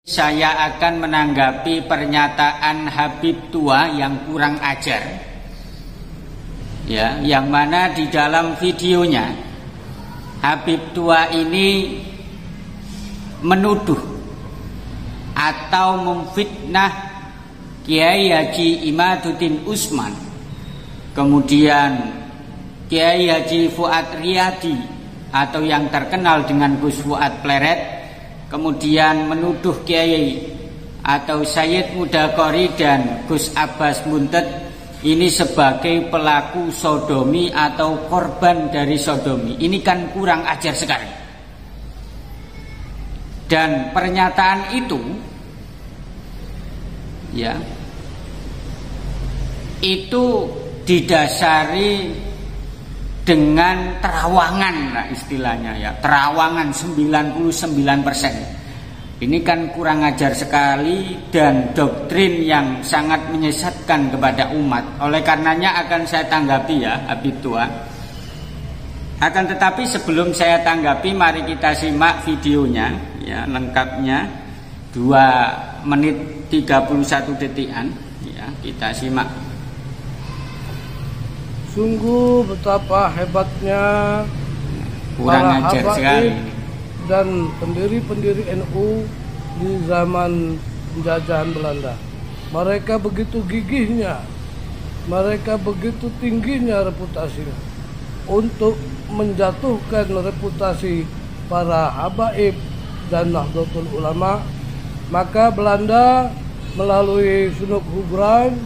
Saya akan menanggapi pernyataan Habib tua yang kurang ajar, ya, yang mana di dalam videonya Habib tua ini menuduh atau memfitnah Kiai Haji Imaduddin Usman, kemudian Kiai Haji Fuad Riyadi atau yang terkenal dengan Gus Fuad Pleret, kemudian menuduh Kiai atau Sayyid Mudakori dan Gus Abbas Munted ini sebagai pelaku sodomi atau korban dari sodomi. Ini kan kurang ajar sekali. Dan pernyataan itu, ya, itu didasari dengan terawangan, nah istilahnya, ya, terawangan 99%. Ini kan kurang ajar sekali dan doktrin yang sangat menyesatkan kepada umat. Oleh karenanya akan saya tanggapi, ya, Habib tua. Akan tetapi sebelum saya tanggapi, mari kita simak videonya, ya, lengkapnya 2 menit 31 detikan, ya, kita simak. Sungguh betapa hebatnya kurang para ajar sekali dan pendiri-pendiri NU di zaman penjajahan Belanda. Mereka begitu gigihnya, mereka begitu tingginya reputasinya untuk menjatuhkan reputasi para habaib dan Nahdlatul Ulama. Maka Belanda melalui Sunuk Hubran,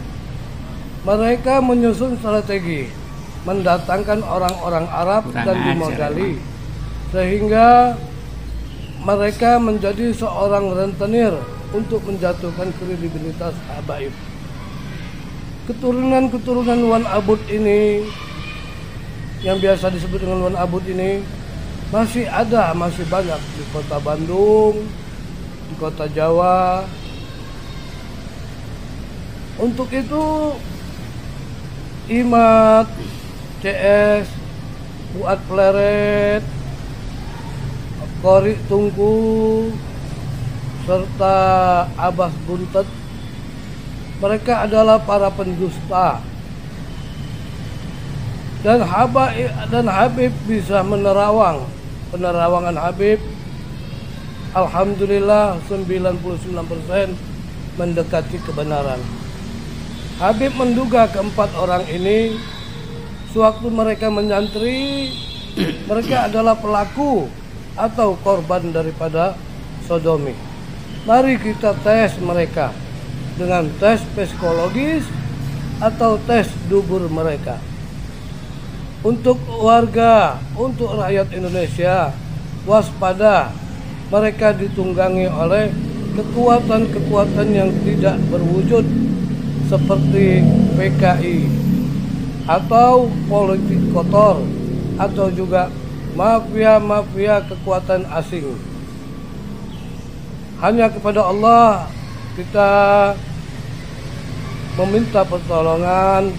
mereka menyusun strategi mendatangkan orang-orang Arab dan dimodali, sehingga mereka menjadi seorang rentenir untuk menjatuhkan kredibilitas habaib. Keturunan-keturunan Wan Abud ini, yang biasa disebut dengan Wan Abud ini, masih ada, masih banyak di kota Bandung, di kota Jawa. Untuk itu Imad, CS, Fuad Pleret, Kori Tungku, serta Abbas Buntet, mereka adalah para pendusta. Dan Habib bisa menerawang. Penerawangan Habib, alhamdulillah 99% mendekati kebenaran. Habib menduga keempat orang ini sewaktu mereka menyantri, mereka adalah pelaku atau korban daripada sodomi. Mari kita tes mereka dengan tes psikologis atau tes dubur mereka. Untuk warga, untuk rakyat Indonesia, waspada, mereka ditunggangi oleh kekuatan-kekuatan yang tidak berwujud seperti PKI atau politik kotor atau juga mafia-mafia kekuatan asing. Hanya kepada Allah kita meminta pertolongan.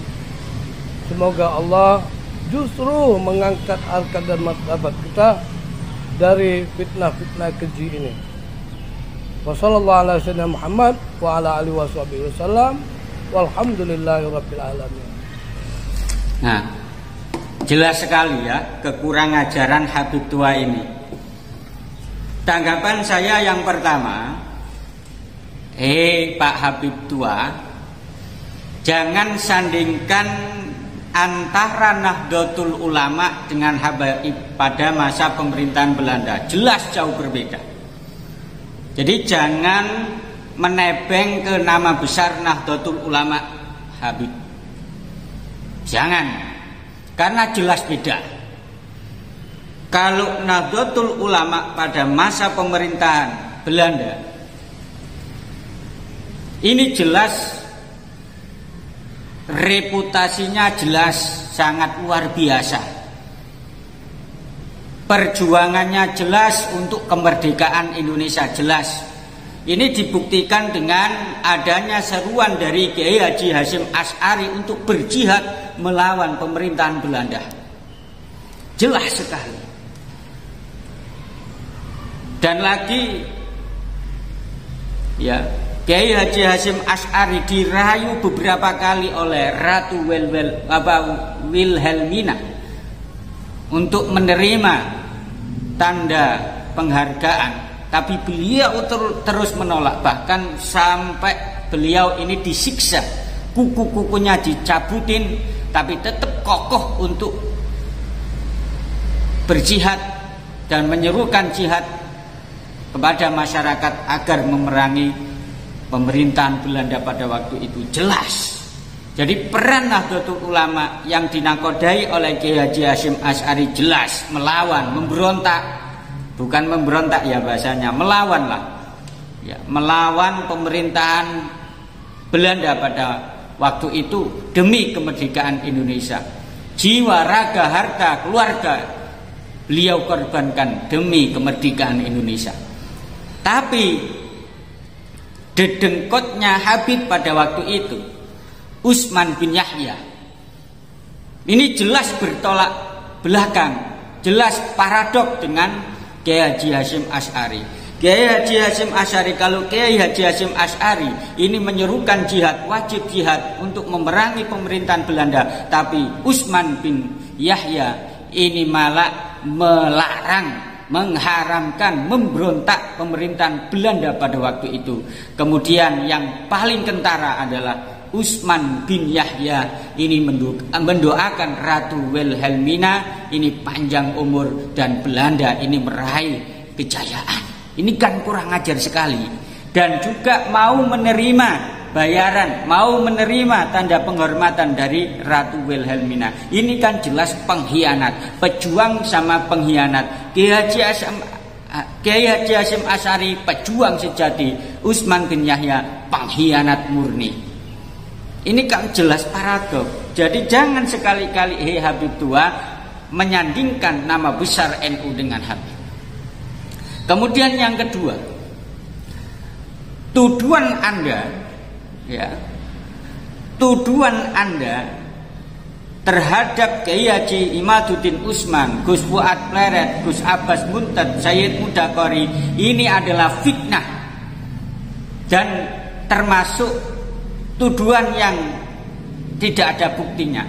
Semoga Allah justru mengangkat harkat dan martabat kita dari fitnah-fitnah keji ini. Wassallallahu ala sayyidina Muhammad wa ala alihi wasallam. Walhamdulillahirabbil alamin. Nah, jelas sekali, ya, kekurang ajaran Habib tua ini. Tanggapan saya yang pertama, Pak Habib tua, jangan sandingkan antara Nahdlatul Ulama dengan habaib pada masa pemerintahan Belanda. Jelas jauh berbeda. Jadi jangan menebeng ke nama besar Nahdlatul Ulama Habib. Jangan, karena jelas beda. Kalau Nahdlatul Ulama pada masa pemerintahan Belanda, ini jelas reputasinya jelas sangat luar biasa. Perjuangannya jelas untuk kemerdekaan Indonesia jelas. Ini dibuktikan dengan adanya seruan dari Kiai Haji Hasyim Asy'ari untuk berjihad melawan pemerintahan Belanda. Jelas sekali. Dan lagi Ya, Kiai Haji Hasyim Asy'ari dirayu beberapa kali oleh Ratu Wilhelmina untuk menerima tanda penghargaan, tapi beliau terus menolak, bahkan sampai beliau ini disiksa, kuku-kukunya dicabutin, tapi tetap kokoh untuk berjihad dan menyerukan jihad kepada masyarakat agar memerangi pemerintahan Belanda pada waktu itu. Jelas. Jadi peran Nahdlatul Ulama yang dinakodai oleh Kiai Haji Hasyim Asy'ari jelas melawan, memberontak. Bukan memberontak ya bahasanya, melawan lah. Ya, melawan pemerintahan Belanda pada waktu itu demi kemerdekaan Indonesia. Jiwa, raga, harta, keluarga beliau korbankan demi kemerdekaan Indonesia. Tapi dedengkotnya Habib pada waktu itu, Utsman bin Yahya, ini jelas bertolak belakang, jelas paradok dengan Kiai Haji Hasyim Asy'ari. Kiai Haji Hasyim Asy'ari, kalau Kiai Haji Hasyim Asy'ari ini menyerukan jihad, wajib jihad untuk memerangi pemerintahan Belanda, tapi Utsman bin Yahya ini malah melarang, mengharamkan, memberontak pemerintahan Belanda pada waktu itu. Kemudian yang paling kentara adalah Utsman bin Yahya ini mendoakan Ratu Wilhelmina ini panjang umur dan Belanda ini meraih kejayaan. Ini kan kurang ajar sekali. Dan juga mau menerima bayaran, mau menerima tanda penghormatan dari Ratu Wilhelmina. Ini kan jelas pengkhianat, pejuang sama pengkhianat. Kiai Haji Hasyim Asy'ari pejuang sejati, Utsman bin Yahya pengkhianat murni. Ini kan jelas paradok. Jadi jangan sekali-kali Habib tua menyandingkan nama besar NU dengan Habib. Kemudian yang kedua, tuduhan Anda, ya, tuduhan Anda terhadap Kiai Haji Imaduddin Utsman, Gus Fuad Pleret, Gus Abbas Muntad, Sayyid Mudakori, ini adalah fitnah dan termasuk tuduhan yang tidak ada buktinya.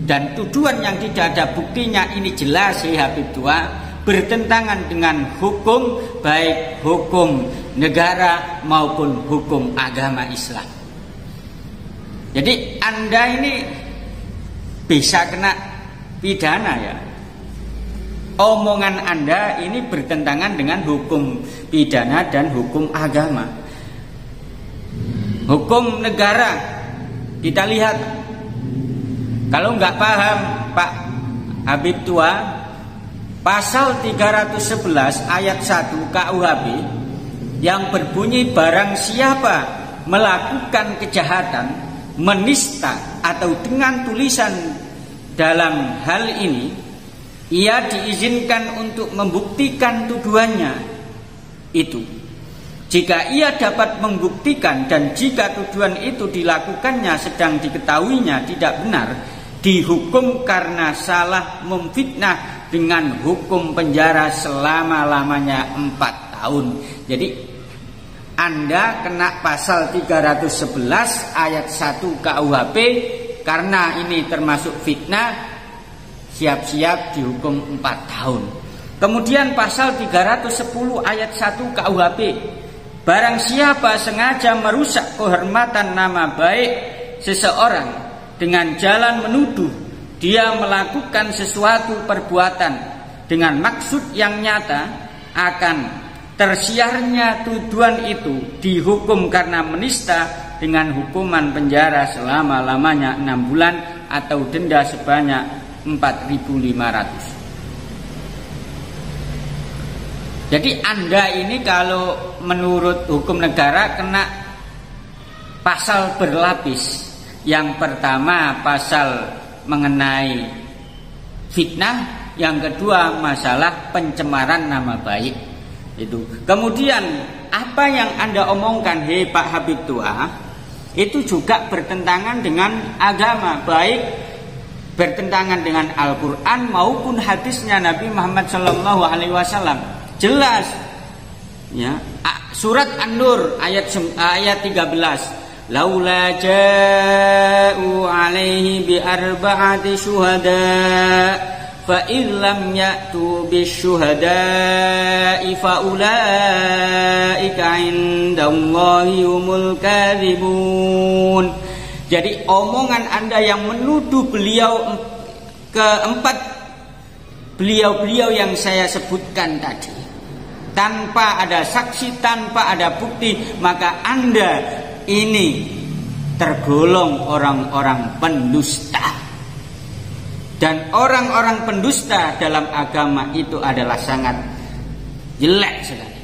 Dan tuduhan yang tidak ada buktinya ini jelas Habib tua bertentangan dengan hukum, baik hukum negara maupun hukum agama Islam. Jadi Anda ini bisa kena pidana ya. Omongan Anda ini bertentangan dengan hukum pidana dan hukum agama. Hukum negara, kita lihat. Kalau nggak paham Pak Habib tua, pasal 311 ayat 1 KUHP yang berbunyi barang siapa melakukan kejahatan, menista atau dengan tulisan dalam hal ini, ia diizinkan untuk membuktikan tuduhannya itu. Jika ia dapat membuktikan dan jika tuduhan itu dilakukannya sedang diketahuinya tidak benar, dihukum karena salah memfitnah dengan hukum penjara selama-lamanya 4 tahun. Jadi Anda kena pasal 311 ayat 1 KUHP karena ini termasuk fitnah, siap-siap dihukum 4 tahun. Kemudian pasal 310 ayat 1 KUHP, barang siapa sengaja merusak kehormatan nama baik seseorang dengan jalan menuduh dia melakukan sesuatu perbuatan dengan maksud yang nyata, akan tersiarnya tuduhan itu dihukum karena menista dengan hukuman penjara selama-lamanya 6 bulan atau denda sebanyak 4.500. Jadi Anda ini kalau menurut hukum negara kena pasal berlapis. Yang pertama pasal mengenai fitnah, yang kedua masalah pencemaran nama baik. Itu. Kemudian apa yang Anda omongkan Pak Habib tua itu juga bertentangan dengan agama, baik bertentangan dengan Al-Quran maupun hadisnya Nabi Muhammad SAW. Jelas Ya, surat An-Nur ayat 13. Laula ja'u alaihi bi arba'ati syuhada fa illam ya'tu bisyuhada'i fa ulaika 'indallahi humul kadzibun. Jadi omongan Anda yang menuduh beliau keempat beliau-beliau yang saya sebutkan tadi, tanpa ada saksi, tanpa ada bukti, maka Anda ini tergolong orang-orang pendusta. Dan orang-orang pendusta dalam agama itu adalah sangat jelek sekali.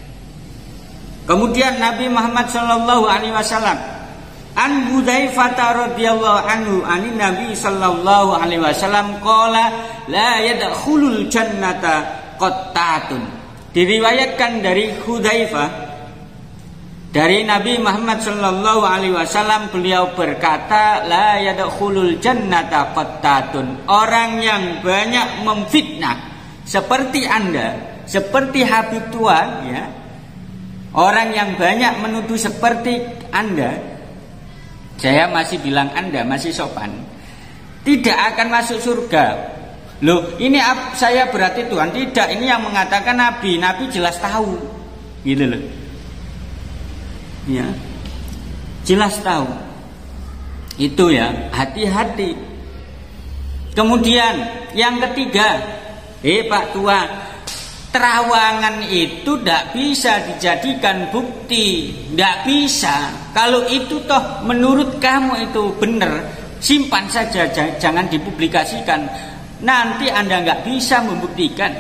Kemudian Nabi Muhammad sallallahu alaihi wasallam an Hudzaifah radhiyallahu anhu anin Nabi sallallahu alaihi wasallam qala la yadkhulul jannata qattatun. Diriwayatkan dari Hudzaifah dari Nabi Muhammad sallallahu alaihi wasallam, beliau berkata la yadkhulul jannata qattatun. Orang yang banyak memfitnah seperti Anda, seperti Habib tua ya. Orang yang banyak menuduh seperti Anda, saya masih bilang Anda masih sopan, tidak akan masuk surga. Loh, ini saya berarti Tuhan? Tidak, ini yang mengatakan Nabi. Nabi jelas tahu. Gitu loh. Ya, jelas tahu. Itu ya, hati-hati. Kemudian yang ketiga, Pak Tua, terawangan itu tidak bisa dijadikan bukti, tidak bisa. Kalau itu toh menurut kamu itu benar, simpan saja, jangan dipublikasikan. Nanti Anda nggak bisa membuktikan.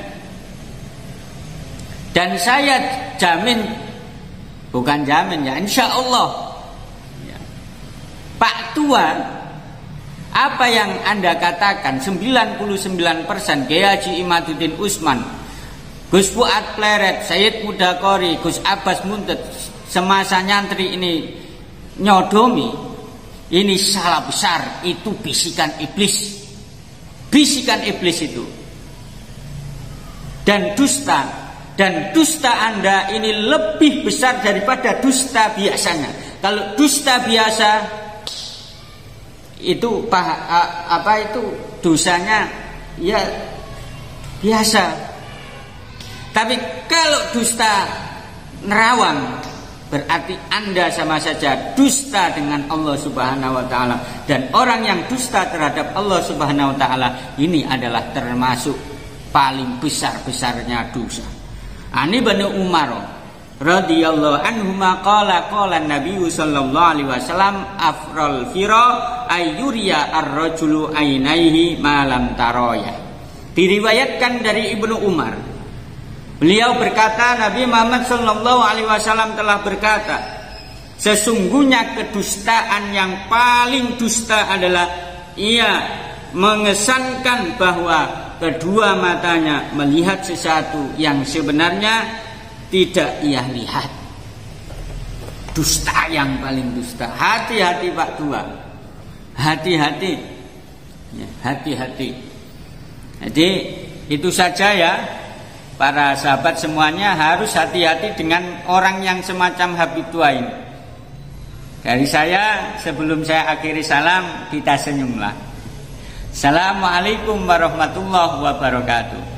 Dan saya jamin, bukan jamin ya, insya Allah ya. Pak Tua, apa yang Anda katakan 99% Kiai Haji Imaduddin Usman, Gus Fuad Pleret, Sayyid Mudakori, Gus Abbas Muntet, semasa nyantri ini nyodomi, ini salah besar. Itu bisikan iblis. Bisikan iblis itu. Dan dusta. Dan dusta Anda ini lebih besar daripada dusta biasanya. Kalau dusta biasa itu itu dosanya ya biasa. Tapi kalau dusta nerawang, berarti Anda sama saja dusta dengan Allah Subhanahu wa taala. Dan orang yang dusta terhadap Allah Subhanahu wa taala ini adalah termasuk paling besar-besarnya dosa. Ani Bani Umar radhiyallahu anhu qala Nabi sallallahu alaihi wasallam afral fira ayyuriya ar-rajulu ainaihi malam taroya. Diriwayatkan dari Ibnu Umar, beliau berkata, Nabi Muhammad sallallahu alaihi wasallam telah berkata, sesungguhnya kedustaan yang paling dusta adalah ia mengesankan bahwa kedua matanya melihat sesuatu yang sebenarnya tidak ia lihat. Dusta yang paling dusta. Hati-hati Pak Tua. Hati-hati ya, hati-hati. Jadi itu saja ya, para sahabat semuanya harus hati-hati dengan orang yang semacam Habib Tua ini. Dari saya, sebelum saya akhiri salam, kita senyumlah. Assalamualaikum warahmatullahi wabarakatuh.